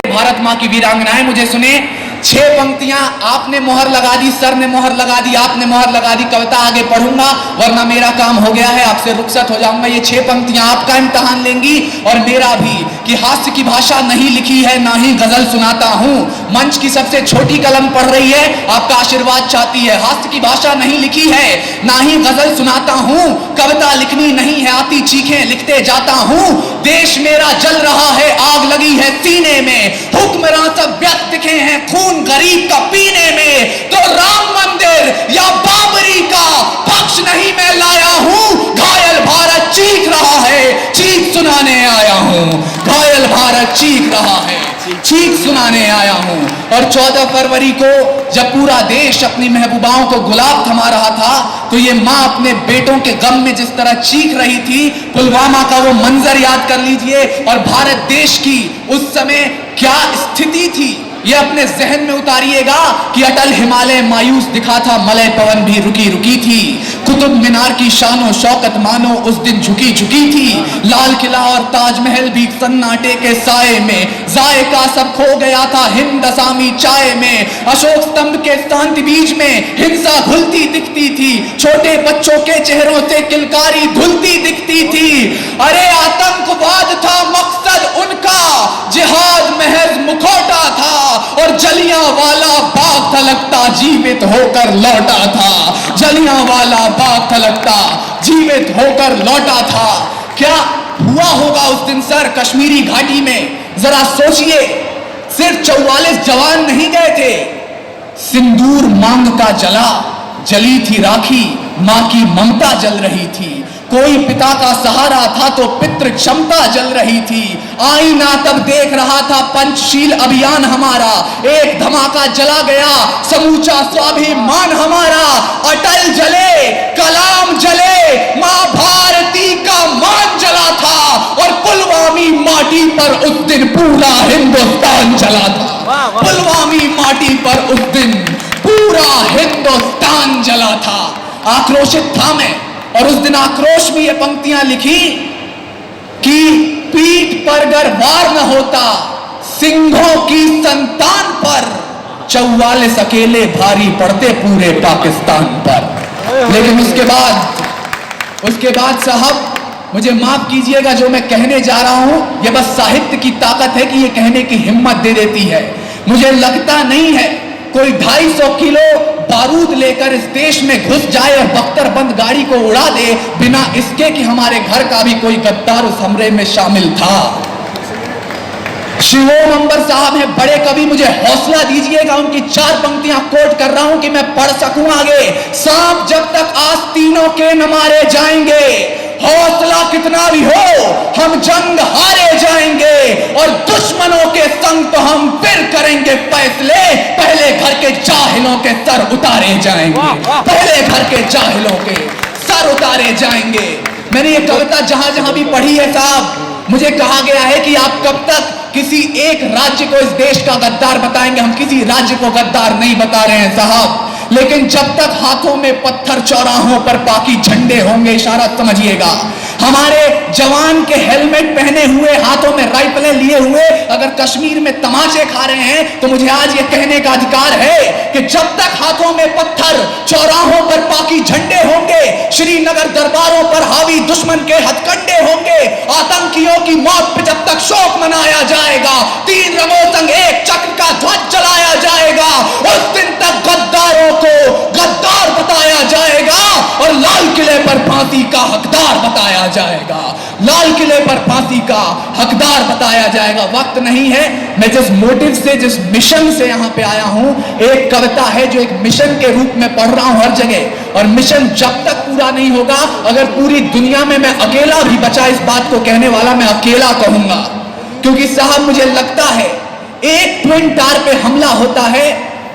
भारत माँ की वीरांगनाएं मुझे सुने। 6 पंक्तियां आपने मोहर लगा दी, सर ने मोहर लगा दी, आपने मोहर लगा दी, कविता आगे पढ़ूंगा वरना मेरा काम हो गया है, आपसे रुखसत हो जाऊंगा। ये 6 पंक्तियां आपका इम्तिहान लेंगी और मेरा भी, कि हास्य की भाषा नहीं लिखी है ना ही गजल सुनाता हूं। मंच की सबसे छोटी कलम पढ़ रही है, आपका आशीर्वाद चाहती है। हास्य की भाषा नहीं लिखी है ना ही गजल सुनाता हूं, कविता लिखनी नहीं है आती, चीखें लिखते जाता हूं। देश मेरा जल रहा है, आग लगी है सीने में, हुक्मरान सब व्यक्त दिखे हैं खून गरीब का पीने में। तो राम मंदिर या बाबरी का पक्ष नहीं मैं लाया हूं, घायल भारत चीख रहा है, चीख सुनाने आया हूं। घायल भारत चीख रहा है, चीख सुनाने आया हूं। और 14 फरवरी को जब पूरा देश अपनी महबूबाओं को गुलाब थमा रहा था, तो ये मां अपने बेटों के गम में जिस तरह चीख रही थी, पुलवामा का वो मंजर याद कर लीजिए। और भारत देश की उस समय क्या स्थिति थी ये अपने जहन में उतारिएगा कि अटल हिमालय मायूस दिखा था, मलय पवन भी रुकी रुकी थी। कुतुब मीनार की शानो शौकत मानो उस दिन झुकी झुकी थी। लाल किला और ताजमहल भी सन्नाटे के साए में, जायका सब खो गया था हिंद असामी चाय में। अशोक स्तंभ के शांति बीज में हिंसा घुलती दिखती थी, छोटे बच्चों के चेहरों से किलकारी धुलती दिखती थी। अरे आतंकवाद था मकसद उनका, जिहाद महज मुखौटा था, और जलियांवाला बाग थलकता जीवित होकर लौटा था। जलियांवाला बाग थलकता जीवित होकर लौटा था। क्या हुआ होगा उस दिन सर कश्मीरी घाटी में, जरा सोचिए। सिर्फ 44 जवान नहीं गए थे, सिंदूर मांग का जला, जली थी राखी, मां की ममता जल रही थी। कोई पिता का सहारा था तो पितृ क्षमता जल रही थी। आईना तब देख रहा था पंचशील अभियान हमारा, एक धमाका जला गया समूचा स्वाभिमान हमारा। अटल जले, कलाम जले, मां भारती का मान जला था, और पुलवामी माटी पर उस दिन पूरा हिंदुस्तान जला था। पुलवामी माटी पर उस दिन पूरा हिंदुस्तान जला था। आक्रोशित था मैं, और उस दिन आक्रोश में ये पंक्तियां लिखी कि पीठ पर अगर वार न होता सिंहों की संतान पर, 44 अकेले भारी पड़ते पूरे पाकिस्तान पर। लेकिन उसके बाद साहब मुझे माफ कीजिएगा जो मैं कहने जा रहा हूं, ये बस साहित्य की ताकत है कि ये कहने की हिम्मत दे देती है। मुझे लगता नहीं है कोई 250 किलो बारूद लेकर इस देश में घुस जाए और बख्तरबंद गाड़ी को उड़ा दे बिना इसके कि हमारे घर का भी कोई गद्दार उस हमले में शामिल था। शिवोम अंबर साहब हैं बड़े कवि, मुझे हौसला दीजिएगा, उनकी 4 पंक्तियां कोट कर रहा हूं कि मैं पढ़ सकूं आगे। सांप जब तक आस्तीनों के न मारे जाएंगे, हौसला कितना भी हो हम जंग हारे जाएंगे, और दुश्मनों के संग तो हम फिर करेंगे फैसले, पहले घर के जाहिलों के सर उतारे जाएंगे। पहले घर के जाहिलों के सर उतारे जाएंगे। मैंने ये कविता जहां जहां भी पढ़ी है साहब, मुझे कहा गया है कि आप कब तक किसी एक राज्य को इस देश का गद्दार बताएंगे। हम किसी राज्य को गद्दार नहीं बता रहे हैं साहब, लेकिन जब तक हाथों में पत्थर, चौराहों पर पाकी झंडे होंगे, इशारा समझिएगा, हमारे जवान के हेलमेट पहने हुए, हाथों में राइफलें लिए हुए अगर कश्मीर में तमाचे खा रहे हैं, तो मुझे आज ये कहने का अधिकार है कि जब तक हाथों में पत्थर, चौराहों पर पाकी झंडे होंगे, श्रीनगर दरबारों पर हावी दुश्मन के हथकंडे होंगे, आतंकियों की मौत पे जब तक शोक मनाया जाएगा, 3 रंगों संग एक चक्र का ध्वज जलाया जाएगा, उस दिन तक गद्दारों को गद्दार बताया जाएगा और लाल किले पर फांसी का हकदार बताया जाएगा। लाल किले पर फांसी का हकदार बताया जाएगा। वक्त नहीं है, मैं जिस मोटिव से, जिस मिशन से यहां पे आया हूं, एक कविता है जो एक मिशन के रूप में पढ़ रहा हूं हर जगह, और मिशन जब तक पूरा नहीं होगा, अगर पूरी दुनिया में मैं अकेला भी बचा इस बात को कहने वाला, मैं अकेला कहूंगा। क्योंकि साहब मुझे लगता है एक ट्विन टावर पे हमला होता है,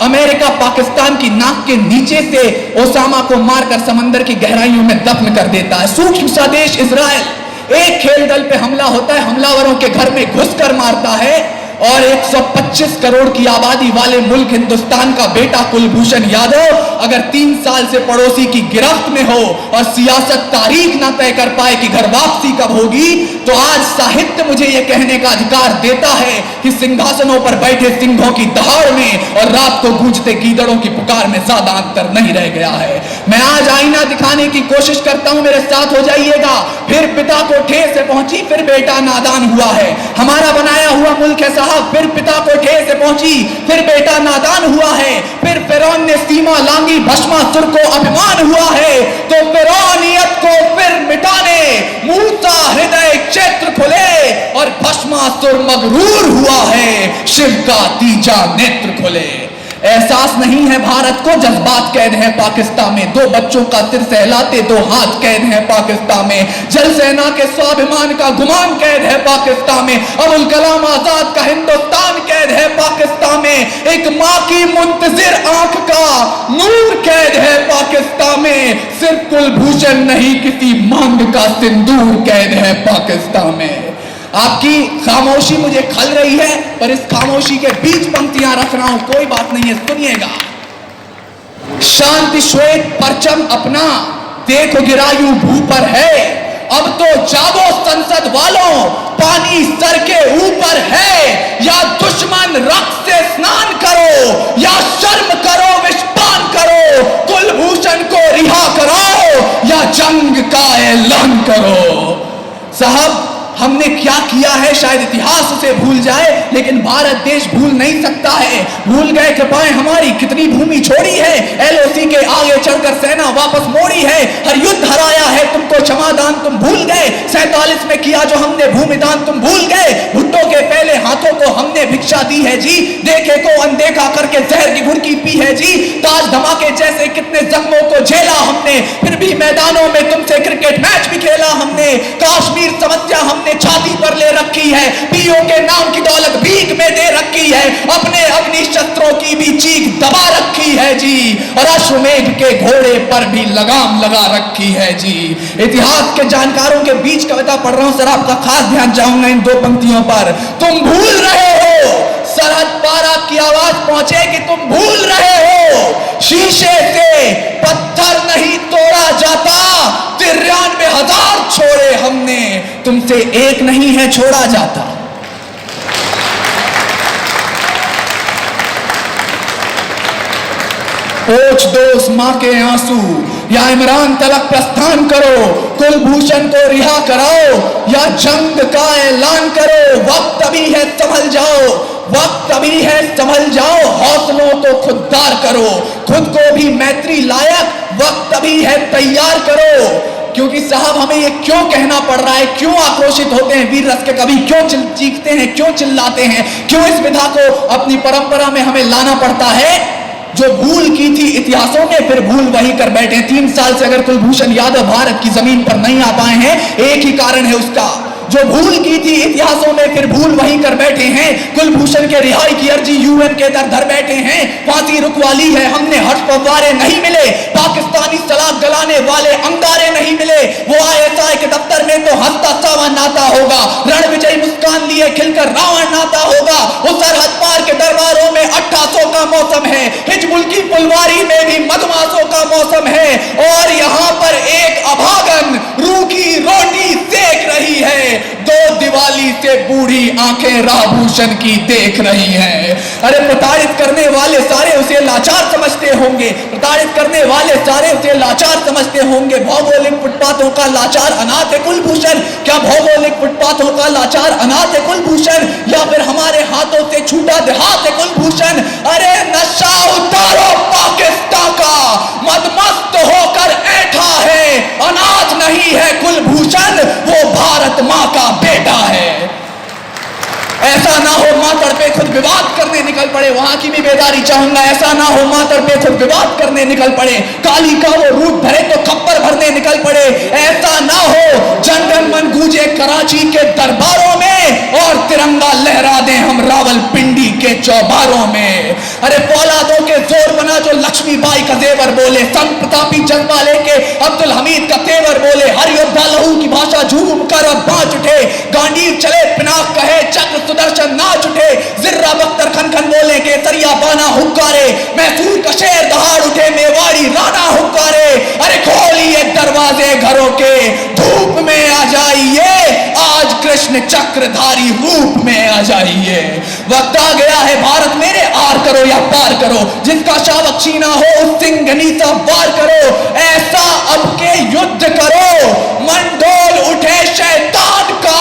अमेरिका पाकिस्तान की नाक के नीचे से ओसामा को मारकर समंदर की गहराइयों में दफन कर देता है। सूक्ष्म सा देश इजराइल एक खेल दल पे हमला होता है, हमलावरों के घर में घुसकर मारता है, और 125 करोड़ की आबादी वाले मुल्क हिंदुस्तान का बेटा कुलभूषण यादव अगर 3 साल से पड़ोसी की गिरफ्त में हो और सियासत तारीख ना तय कर पाए कि घर वापसी कब होगी, तो आज साहित्य मुझे यह कहने का अधिकार देता है कि सिंहासनों पर बैठे सिंहों की दहाड़ में और रात को गूंजते गीदड़ों की पुकार में ज्यादा अंतर नहीं रह गया है। मैं आज आईना दिखाने की कोशिश करता हूं, मेरे साथ हो जाइएगा। फिर पिता को ठेस से पहुंची, फिर बेटा नादान हुआ है। हमारा बनाया हुआ मुल्क है साहब, फिर पिता को ठेस से पहुंची, फिर बेटा नादान हुआ है। फिर फिरौन ने सीमा लांगी, भस्मासुर को अभिमान हुआ है। तो फिरौनियत को फिर मिटाने मूसा हृदय क्षेत्र खुले और भस्मासुर मगरूर हुआ है, शिव का तीजा नेत्र खुले। एहसास नहीं है भारत को, जज्बात कैद है पाकिस्तान में। 2 बच्चों का सिर सहलाते 2 हाथ कैद है पाकिस्तान में। जल सेना के स्वाभिमान का गुमान कैद है पाकिस्तान में। अबुल कलाम आजाद का हिंदुस्तान कैद है पाकिस्तान में। एक माँ की मुंतजिर आंख का नूर कैद है पाकिस्तान में। सिर्फ कुलभूषण नहीं, किसी मांग का सिंदूर कैद है पाकिस्तान में। आपकी खामोशी मुझे खल रही है, पर इस खामोशी के बीच पंक्तियां रख रहा हूं, कोई बात नहीं है, सुनिएगा। शांति श्वेत परचम अपना देखो गिरायु भू पर है। अब तो जागो संसद वालों, पानी सर के ऊपर है। या दुश्मन रक्त से स्नान करो या शर्म करो विषपान करो। कुलभूषण को रिहा कराओ या जंग का ऐलान करो। साहब, हमने क्या किया है शायद इतिहास उसे भूल जाए, लेकिन भारत देश भूल नहीं सकता है। भूल गए कृपाएं हमारी कितनी भूमि छोड़ी है। एलओसी के आगे चढ़कर सेना वापस मोड़ी है। हर युद्ध हराया है तुमको क्षमादान तुम भूल गए। 47 में किया जो हमने भूमिदान तुम भूल गए। भुट्टो के पहले हाथों को हमने भिक्षा दी है जी। देखे को अनदेखा करके जहर की घुरकी पी है जी। ताज धमाके जैसे कितने जख्मों को झेला हमने, फिर भी मैदानों में तुमसे क्रिकेट मैच भी खेला हमने। कश्मीर समस्या हमने छाती पर ले रखी है। पीओ के नाम की दौलत भीख में दे रखी है। अपने अग्नि शस्त्रों की भी चीख दबा रखी है जी। और अश्वमेध के घोड़े पर भी लगाम लगा रखी है जी। इतिहास के जानकारों के बीच कविता पढ़ रहा हूं, सर आपका खास ध्यान चाहूंगा इन 2 पंक्तियों पर। तुम भूल रहे हो, सरहद पारा की आवाज पहुंचे कि तुम भूल रहे हो। शीशे से पत्थर नहीं तोड़ा जाता, 93,000 छोड़े हमने, तुमसे एक नहीं है छोड़ा जाता। पोंछ दो उस मां के आंसू, या इमरान तलक प्रस्थान करो। कुलभूषण को रिहा कराओ या जंग का ऐलान करो। वक्त अभी है संभल जाओ, वक्त अभी है संभल जाओ। हौसलों को खुददार करो, खुद को भी मैत्री लायक वक्त अभी है तैयार करो। क्योंकि साहब हमें ये क्यों कहना पड़ रहा है, क्यों आक्रोशित होते हैं वीर रस के कवि, क्यों चीखते हैं, क्यों चिल्लाते हैं, क्यों इस विधा को अपनी परंपरा में हमें लाना पड़ता है। जो भूल की थी इतिहासों में, फिर भूल वही कर बैठे। 3 साल से अगर कुलभूषण यादव भारत की जमीन पर नहीं आ पाए हैं, एक ही कारण है उसका। जो भूल की थी इतिहासों में, फिर भूल वही कर बैठे हैं। कुलभूषण के रिहाई की अर्जी यूएन के दर धर बैठे हैं। फांसी रुकवा ली है हमने, हर्ष पवारे नहीं मिले। पाकिस्तानी सलाब गलाने वाले अंगारे नहीं मिले। वो आईएसआई के दफ्तर में तो हंसता सावन नाता होगा, रण विजय मुस्कान लिए खिलकर रावण नाता होगा। वो सरहद पार के दरबारों में 1800 का मौसम है, हिजबुल की फुलवारी में भी मधमासों का मौसम है। और यहाँ पर एक अभागन रूखी रोटी सेक रही है। 2 दिवाली से बूढ़ी आंखें राभूषण की देख रही हैं। अरे प्रताड़ित करने वाले सारे उसे लाचार समझते होंगे, प्रताड़ित करने वाले सारे उसे लाचार समझते होंगे। भौगोलिक फुटपाथों का लाचार अनाथ है कुलभूषण। क्या भौगोलिक फुटपाथों का लाचार अनाथ है कुलभूषण, या फिर हमारे हाथों से छूटा देहात है कुलभूषण? अरे नशा उतारो पाकिस्तान का, मदमस्त होकर ऐठा है। अनाथ नहीं है कुलभूषण, वो भारत मां का बेटा है। ऐसा ना हो मां तड़पे खुद विवाद करने निकल पड़े, वहां की भी बेदारी चाहूंगा। ऐसा ना हो मां तड़पे खुद विवाद करने निकल पड़े, काली का वो रूप धरे तो खप्पर भरने निकल पड़े। ऐसा ना हो जनगण मन गूंजे कराची के दरबारों में और तिरंगा लहरा दें हम रावलपिंडी के चौबारों में। अरे फौलादों के जोर बना जो लक्ष्मीबाई का जेवर बोले, संत प्रतापी जज्बा लेके अब्दुल हमीद का तेवर बोले। हर योद्धा लहू की भाषा झूम कर अब बाँच उठे, गांडीव चले पिनाक कहे चक्र सुदर्शन नाच उठे। जिर्रा बाना हुक्कारे, मैसूर का शेर दहाड़ उठे, मेवाड़ी राणा हुक्कारे। अरे खोलिए दरवाजे घरों के, धूप में आ जाइए, आज कृष्ण चक्रधारी रूप में आ जाइए। वक्त आ गया है भारत मेरे, आर करो या पार करो, जिसका शावक छीना हो उस सिंघनी सा वार करो। ऐसा अब के युद्ध करो, मंडोल उठे शैतान का,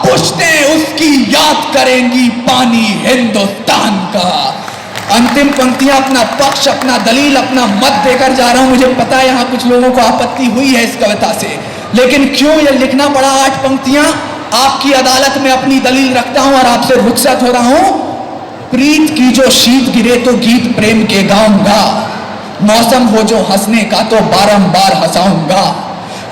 पुश्तें उसकी याद करेंगी पानी हिंदुस्तान का। अंतिम पंक्तियां अपना पक्ष, अपना दलील, अपना मत देकर जा रहा हूं। मुझे पता है यहां कुछ लोगों को आपत्ति हुई है इस कविता से, लेकिन क्यों यह लिखना पड़ा 8 पंक्तियां? आपकी अदालत में अपनी दलील रखता हूं और आपसे रुखसत हो रहा हूं। प्रीत की जो शीत गिरे तो गीत प्रेम के गाऊंगा, मौसम हो जो हंसने का तो बारंबार हंसाऊंगा।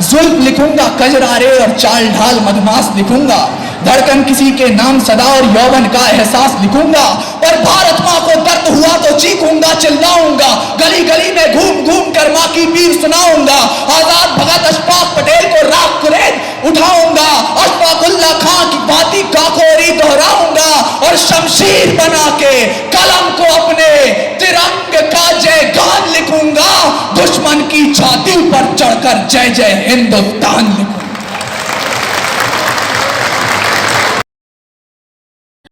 जुल्फ लिखूंगा कजरारे और चाल ढाल मधमास लिखूंगा, धड़कन किसी के नाम सदा और यौवन का एहसास लिखूंगा। और भारत माँ को दर्द हुआ तो चीखूंगा चिल्लाऊंगा, गली गली में घूम घूम कर माँ की पीर सुनाऊंगा। आजाद भगत अशफाक पटेल को राख कुरेद उठाऊंगा, अशफाकुल्ला खां की बाती काकोरी दोहराऊंगा। और शमशीर बना के कलम को अपने तिरंग का जयगान लिखूंगा, दुश्मन की छाती पर चढ़कर जय जय हिंदुस्तान लिखूंगा।